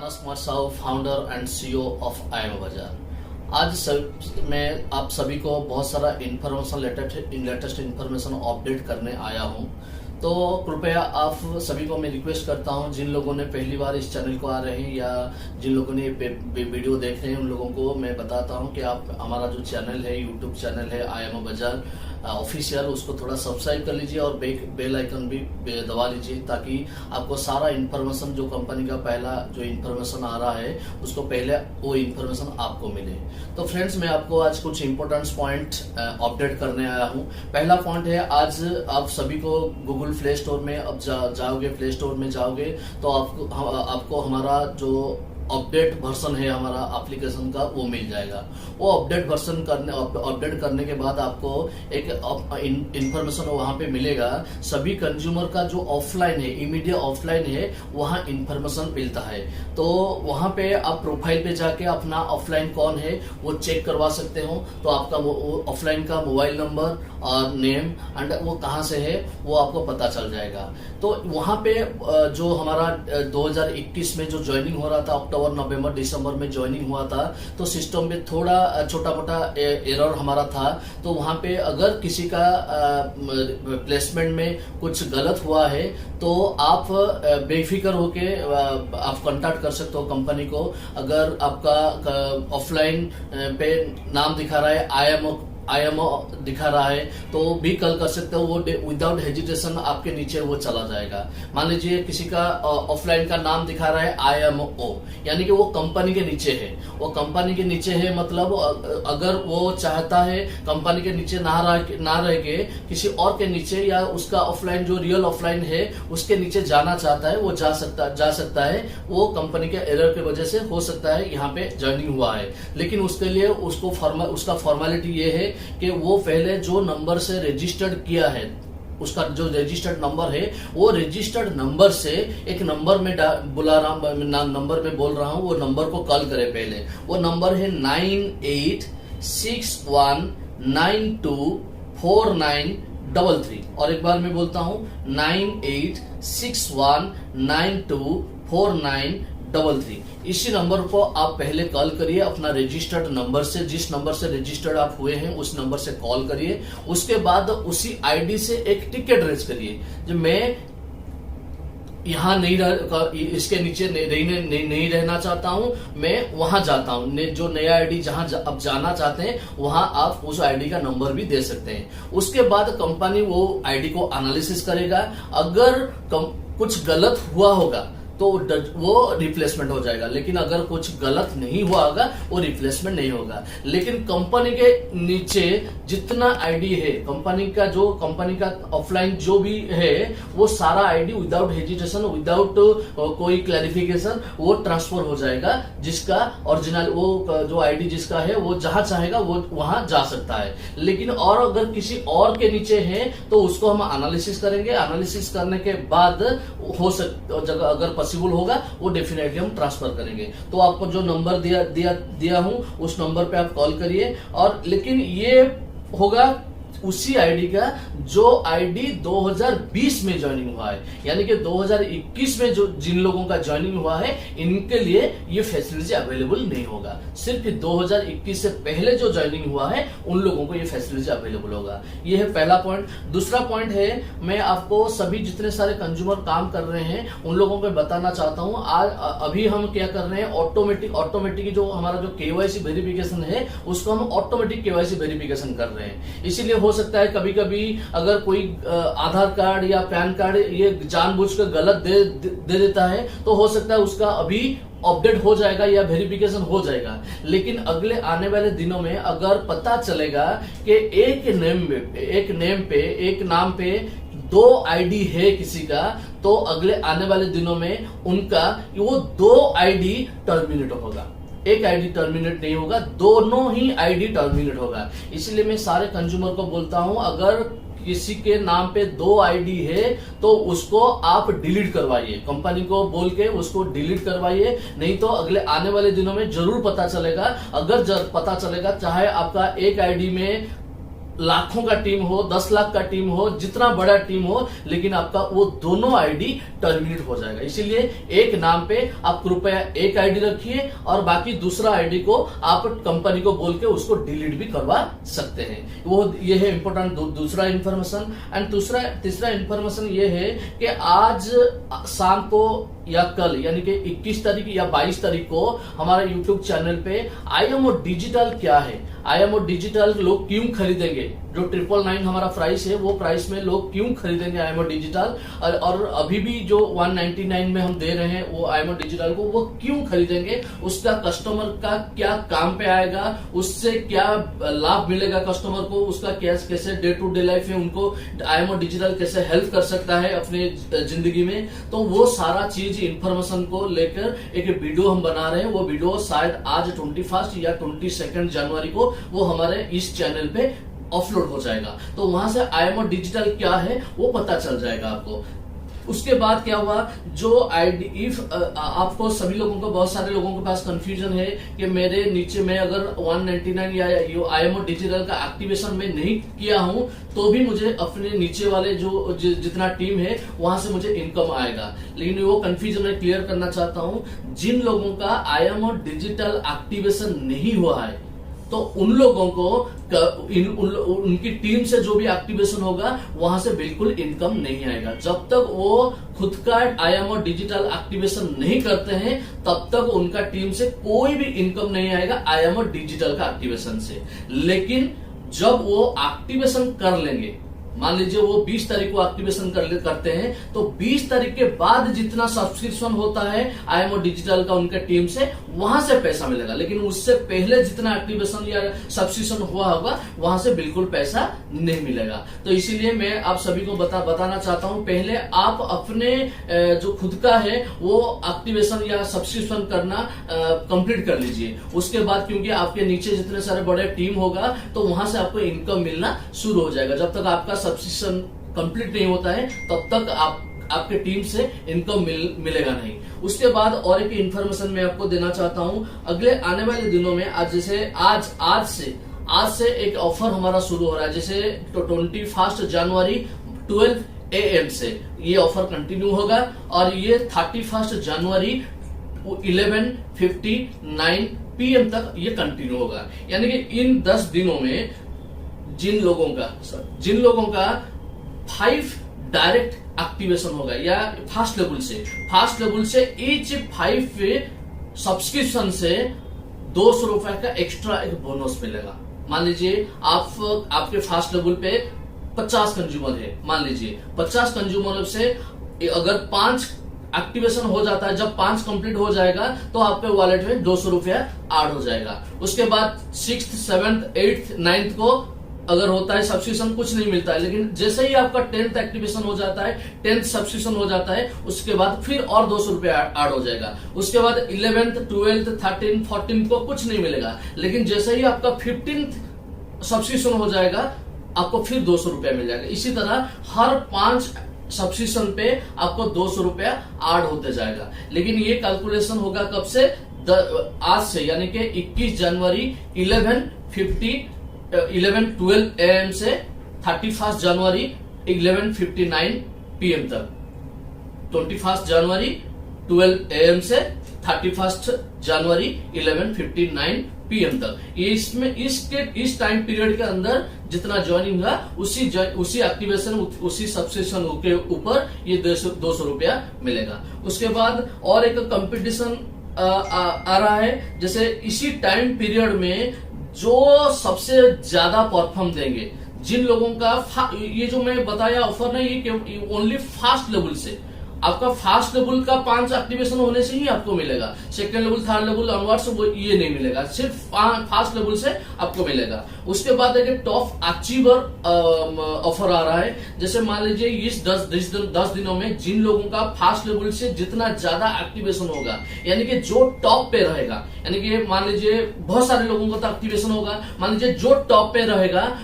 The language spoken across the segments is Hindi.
Manas Kumar Sahu, founder and CEO of IMO बाजार। आज मैं आप सभी को बहुत सारा इन्फॉर्मेशन लेटेस्ट इन्फॉर्मेशन अपडेट करने आया हूं। तो कृपया आप सभी को मैं रिक्वेस्ट करता हूं, जिन लोगों ने पहली बार इस चैनल को आ रहे हैं या जिन लोगों ने वीडियो देख रहे हैं उन लोगों को मैं बताता हूं कि आप हमारा जो चैनल है, यूट्यूब चैनल है आईएमओ बाजार ऑफिशियल, उसको थोड़ा सब्सक्राइब कर लीजिए और बेल आइकन भी दबा लीजिए ताकि आपको सारा इन्फॉर्मेशन जो कंपनी का पहला जो इन्फॉर्मेशन आ रहा है उसको पहले वो इन्फॉर्मेशन आपको मिले। तो फ्रेंड्स, मैं आपको आज कुछ इंपॉर्टेंट पॉइंट अपडेट करने आया हूँ। पहला पॉइंट है, आज आप सभी को गूगल प्ले स्टोर में अब जाओगे, प्ले स्टोर में जाओगे तो आपको हमारा जो अपडेट वर्जन है हमारा एप्लीकेशन का वो मिल जाएगा। वो अपडेट करने के बाद आपको एक इंफॉर्मेशन वहां पे मिलेगा। सभी कंज्यूमर का जो ऑफलाइन है, इमीडिएट ऑफलाइन है, वहां इंफॉर्मेशन मिलता है। तो वहां पे आप प्रोफाइल पे जाके अपना ऑफलाइन कौन है वो चेक करवा सकते हो। तो आपका वो ऑफलाइन का मोबाइल नंबर और नेम एंड वो कहाँ से है वो आपको पता चल जाएगा। तो वहां पे जो हमारा 2021 में जो ज्वाइनिंग हो रहा था, अक्टूबर, नवंबर, दिसंबर में ज्वाइनिंग हुआ था, तो सिस्टम में थोड़ा छोटा मोटा एरर हमारा था। तो वहां पे अगर किसी का प्लेसमेंट में कुछ गलत हुआ है तो आप बेफिक्र होके आप कांटेक्ट कर सकते हो कंपनी को। अगर आपका ऑफलाइन पे नाम दिखा रहा है आईएमओ दिखा रहा है तो भी कल कर सकते हो। वो विदाउट हेजिटेशन आपके नीचे वो चला जाएगा। मान लीजिए किसी का ऑफलाइन का नाम दिखा रहा है आईएमओ, यानी कि वो कंपनी के नीचे है। वो कंपनी के नीचे है मतलब अगर वो चाहता है कंपनी के नीचे ना रह के किसी और के नीचे या उसका ऑफलाइन जो रियल ऑफलाइन है उसके नीचे जाना चाहता है, वो जा सकता है। वो कंपनी के एरर की वजह से हो सकता है यहाँ पे ज्वाइनिंग हुआ है, लेकिन उसके लिए उसका फॉर्मेलिटी ये है कि वो पहले जो नंबर से रजिस्टर्ड किया है, उसका जो रजिस्टर्ड नंबर है वो रजिस्टर्ड नंबर से एक नंबर में नंबर में बोल रहा हूं, वो नंबर को कॉल करे पहले। वो नंबर है 9861924933। और एक बार मैं बोलता हूं 9861924933। इसी नंबर को आप पहले कॉल करिए, अपना रजिस्टर्ड नंबर से, जिस नंबर से रजिस्टर्ड आप हुए हैं उस नंबर से कॉल करिए। उसके बाद उसी आईडी से एक टिकट रेज करिए। जो मैं यहाँ इसके नीचे नहीं रहना चाहता हूँ, मैं वहां जाता हूँ। जो नया आईडी जहां आप जाना चाहते हैं वहां आप उस आईडी का नंबर भी दे सकते हैं। उसके बाद कंपनी वो आईडी को एनालिसिस करेगा। अगर कुछ गलत हुआ होगा तो वो रिप्लेसमेंट हो जाएगा, लेकिन अगर कुछ गलत नहीं हुआ होगा वो रिप्लेसमेंट नहीं होगा। लेकिन कंपनी के नीचे जितना आईडी है, कंपनी का ऑफलाइन जो भी है वो सारा आईडी विदाउट हेजिटेशन, विदाउट कोई क्लैरिफिकेशन वो ट्रांसफर हो जाएगा। जिसका ओरिजिनल वो जो आईडी जिसका है वो जहां चाहेगा वो वहां जा सकता है। लेकिन और अगर किसी और के नीचे है तो उसको हम एनालिसिस करेंगे। एनालिसिस करने के बाद हो सकता अगर पॉसिबल होगा वो डेफिनेटली हम ट्रांसफर करेंगे। तो आपको जो नंबर दिया हूं उस नंबर पे आप कॉल करिए। और लेकिन ये होगा उसी आईडी का जो आईडी 2020 में ज्वाइनिंग हुआ है, यानी कि 2021 में जो जिन लोगों का ज्वाइनिंग हुआ है इनके लिए ये फैसिलिटी अवेलेबल नहीं होगा। सिर्फ 2021 से पहले जो ज्वाइनिंग हुआ है उन लोगों को ये फैसिलिटी अवेलेबल होगा। ये है पहला पॉइंट। दूसरा पॉइंट है, मैं आपको सभी जितने सारे कंज्यूमर काम कर रहे हैं उन लोगों को बताना चाहता हूं। आज अभी हम क्या कर रहे हैं, ऑटोमेटिक जो हमारा जो केवाईसी वेरिफिकेशन है उसको हम ऑटोमेटिक केवाईसी वेरिफिकेशन कर रहे हैं। इसीलिए हो सकता है कभी कभी अगर कोई आधार कार्ड या पैन कार्ड ये जानबूझकर गलत दे देता है तो हो सकता है उसका अभी अपडेट हो जाएगा या वेरिफिकेशन हो जाएगा। लेकिन अगले आने वाले दिनों में अगर पता चलेगा कि एक नाम पे 2 आईडी है किसी का, तो अगले आने वाले दिनों में उनका वो 2 आईडी टर्मिनेट होगा। एक आईडी टर्मिनेट नहीं होगा, दोनों ही आईडी टर्मिनेट होगा। इसलिए मैं सारे कंज्यूमर को बोलता हूं, अगर किसी के नाम पे 2 आईडी है तो उसको आप डिलीट करवाइए। कंपनी को बोल के उसको डिलीट करवाइए, नहीं तो अगले आने वाले दिनों में जरूर पता चलेगा। अगर पता चलेगा चाहे आपका एक आईडी में लाखों का टीम हो, 10 लाख का टीम हो, जितना बड़ा टीम हो, लेकिन आपका वो दोनों आईडी टर्मिनेट हो जाएगा। इसीलिए एक नाम पे आप कृपया एक आईडी रखिए और बाकी दूसरा आईडी को आप कंपनी को बोल के उसको डिलीट भी करवा सकते हैं। वो ये है इंपॉर्टेंट दूसरा इंफॉर्मेशन। एंड तीसरा इंफॉर्मेशन ये है कि आज शाम को या कल यानी कि 21 तारीख या 22 तारीख को हमारे YouTube चैनल पे IMO डिजिटल क्या है, IMO डिजिटल लोग क्यों खरीदेंगे, जो 999 हमारा प्राइस है वो प्राइस में लोग क्यों खरीदेंगे IMO डिजिटल, और अभी भी जो 199 में हम दे रहे हैं वो IMO डिजिटल को वो क्यों खरीदेंगे, उसका कस्टमर का क्या काम पे आएगा, उससे क्या लाभ मिलेगा कस्टमर को, उसका कैसे डे टू डे लाइफ में उनको IMO डिजिटल कैसे हेल्प कर सकता है अपने जिंदगी में। तो वो सारा चीज इंफॉर्मेशन को लेकर एक वीडियो हम बना रहे हैं। वो वीडियो शायद आज 21 या 22 जनवरी को वो हमारे इस चैनल पे अपलोड हो जाएगा। तो वहां से IMO डिजिटल क्या है वो पता चल जाएगा आपको। उसके बाद क्या हुआ, जो आईडी आपको सभी लोगों को, बहुत सारे लोगों के पास कंफ्यूजन है कि मेरे नीचे में अगर 199 या IMO डिजिटल का एक्टिवेशन में नहीं किया हूं तो भी मुझे अपने नीचे वाले जो जितना टीम है वहां से मुझे इनकम आएगा। लेकिन वो कंफ्यूजन मैं क्लियर करना चाहता हूं। जिन लोगों का IMO डिजिटल एक्टिवेशन नहीं हुआ है तो उन लोगों को उनकी टीम से जो भी एक्टिवेशन होगा वहां से बिल्कुल इनकम नहीं आएगा। जब तक वो खुद का IMO डिजिटल एक्टिवेशन नहीं करते हैं तब तक उनका टीम से कोई भी इनकम नहीं आएगा IMO डिजिटल का एक्टिवेशन से। लेकिन जब वो एक्टिवेशन कर लेंगे, मान लीजिए वो 20 तारीख को एक्टिवेशन करते हैं तो 20 तारीख के बाद जितना सब्सक्रिप्शन होता है IMO डिजिटल का उनके टीम से वहां से पैसा मिलेगा। लेकिन उससे पहले जितना एक्टिवेशन या सब्सक्रिप्शन हुआ होगा वहां से बिल्कुल पैसा नहीं मिलेगा। तो इसीलिए मैं आप सभी को बताना चाहता हूं, पहले आप अपने जो खुद का है वो एक्टिवेशन या सब्सक्रिप्शन करना कंप्लीट कर लीजिए। उसके बाद क्योंकि आपके नीचे जितने सारे बड़े टीम होगा तो वहां से आपको इनकम मिलना शुरू हो जाएगा। जब तक आपका सब्सक्रिप्शन कंप्लीट नहीं होता है तब तक आपके टीम से इनकम मिलेगा नहीं। उसके बाद और एक इंफॉर्मेशन मैं आपको देना चाहता हूं, अगले आने वाले दिनों में आज से एक ऑफर हमारा शुरू हो रहा है। जैसे 21 जनवरी 12 AM से ये ऑफर कंटिन्यू होगा और ये 31 जनवरी 11:59 PM तक ये कंटिन्यू होगा। यानी कि इन 10 दिनों में जिन लोगों का 5 डायरेक्ट एक्टिवेशन होगा या फास्ट लेवल से ईच 5 सब्सक्रिप्शन से 200 रुपए का एक्स्ट्रा एक बोनस मिलेगा। मान लीजिए आपके फास्ट लेवल पे 50 कंज्यूमर है, मान लीजिए 50 कंज्यूमर से अगर 5 एक्टिवेशन हो जाता है, जब 5 कंप्लीट हो जाएगा तो आपके वॉलेट में 200 रुपया ऐड हो जाएगा। उसके बाद 6th 7th 8th 9th को अगर होता है सब्सक्रिप्शन कुछ नहीं मिलता है, लेकिन जैसे ही आपका 10th एक्टिवेशन हो जाता है, 10th सब्सक्रिप्शन हो जाता है, उसके बाद फिर और 200 रुपया ऐड हो जाएगा। उसके बाद 11th 12th 13th 14th को कुछ नहीं मिलेगा, लेकिन जैसे ही आपका 15th सब्सक्रिप्शन हो जाएगा आपको फिर 200 रुपया मिल जाएगा। इसी तरह हर 5 सब्सक्रिप्शन पे आपको 200 रुपया ऐड होते जाएगा। लेकिन ये कैलकुलेशन होगा कब से, आज से, यानी कि 21 जनवरी 11:12 AM से 31 जनवरी 11:59 PM तक। 21 जनवरी 12 AM से 31 जनवरी 11:59 PM तक। ये इस टाइम पीरियड के अंदर जितना ज्वाइनिंग हुआ उसी एक्टिवेशन उसी सब्सक्रिप्शन के ऊपर ये 200 रुपया मिलेगा। उसके बाद और एक कंपटीशन आ रहा है, जैसे इसी टाइम पीरियड में जो सबसे ज्यादा परफॉर्म देंगे, जिन लोगों का ये जो मैं बताया ऑफर नहीं, ये ओनली फास्ट लेवल से, आपका फास्ट लेवल का 5 एक्टिवेशन होने से ही आपको मिलेगा। Second level third level onwards वो ये नहीं मिलेगा, सिर्फ फास्ट लेवल से आपको मिलेगा। उसके बाद एक टॉप अचीवर ऑफर आ रहा है। जैसे मान लीजिए इस 10 दिनों में जिन लोगों का फास्ट लेवल से जितना ज्यादा एक्टिवेशन होगा, यानी कि जो टॉप पे रहेगा, यानी कि मान लीजिए बहुत सारे लोगों का तो एक्टिवेशन होगा, मान लीजिए जो टॉप पे रहेगा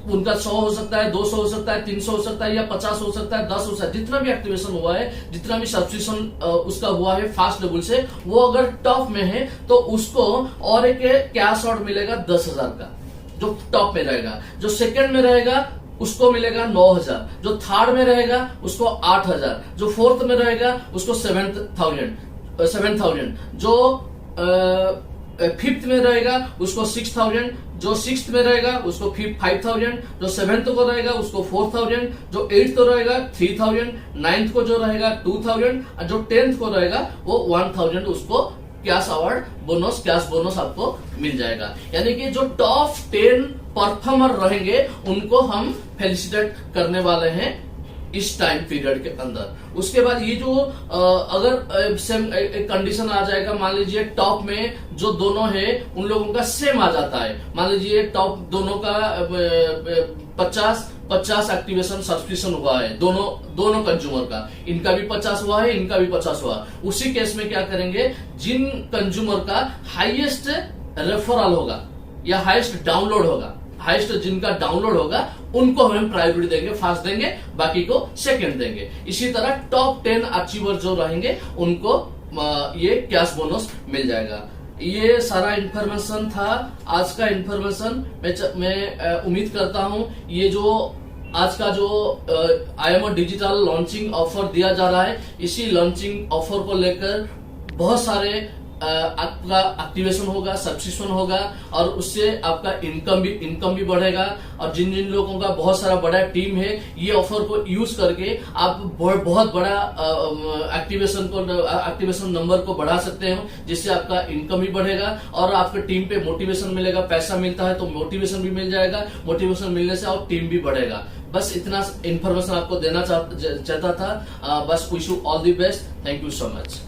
उनका 100 हो सकता है, 200 हो सकता है, 300 हो सकता है या 50 हो सकता है, 10 हो सकता है, जितना भी एक्टिवेशन हुआ है, जितना भी सब्सक्रिप्शन उसका हुआ है फास्ट लेवल से, वो अगर टॉप में है तो उसको और एक कैश आउट मिलेगा 10,000 का। जो टॉप में रहेगा। जो सेकंड में रहेगा उसको मिलेगा 9,000, जो थर्ड में रहेगा उसको 8,000, जो फोर्थ में रहेगा उसको 7,000, जो फिफ्थ में रहेगा उसको 6,000, जो सिक्स्थ में रहेगा उसको 5,000, जो सेवेंथ को रहेगा उसको 4,000, जो एट्थ को रहेगा 3,000, नाइन्थ को जो रहेगा 2,000, और जो 10th को रहेगा वो 1,000 उसको कैश बोनस आपको मिल जाएगा। यानी कि जो टॉप 10 परफॉर्मर रहेंगे उनको हम फेलिसिटेट करने वाले हैं इस टाइम पीरियड के अंदर। उसके बाद ये जो अगर सेम एक कंडीशन आ जाएगा, मान लीजिए टॉप में जो दोनों है उन लोगों का सेम आ जाता है, मान लीजिए टॉप दोनों का 50 एक्टिवेशन सब्सक्रिप्शन हुआ है, दोनों कंज्यूमर का, इनका भी 50 हुआ है, इनका भी 50 हुआ। उसी केस में क्या करेंगे, जिन कंज्यूमर का हाईएस्ट रेफरल होगा या हाईएस्ट डाउनलोड होगा, हाईएस्ट जिनका डाउनलोड होगा उनको हम प्रायोरिटी देंगे, फर्स्ट देंगे, बाकी को सेकंड देंगे। इसी तरह टॉप 10 अचीवर जो रहेंगे उनको ये कैश बोनस मिल जाएगा। ये सारा इंफॉर्मेशन था आज का इंफॉर्मेशन। मैं उम्मीद करता हूं ये जो आज का जो IMO डिजिटल लॉन्चिंग ऑफर दिया जा रहा है, इसी लॉन्चिंग ऑफर को लेकर बहुत सारे आपका एक्टिवेशन होगा, सब्सक्रिप्शन होगा, और उससे आपका इनकम भी बढ़ेगा। और जिन जिन लोगों का बहुत सारा बड़ा टीम है, ये ऑफर को यूज करके आप बहुत बड़ा एक्टिवेशन नंबर को बढ़ा सकते हो, जिससे आपका इनकम भी बढ़ेगा और आपके टीम पे मोटिवेशन मिलेगा। पैसा मिलता है तो मोटिवेशन भी मिल जाएगा, मोटिवेशन मिलने से और टीम भी बढ़ेगा। बस इतना इन्फॉर्मेशन आपको देना चाहता था। बस wish you all the best. Thank you so much.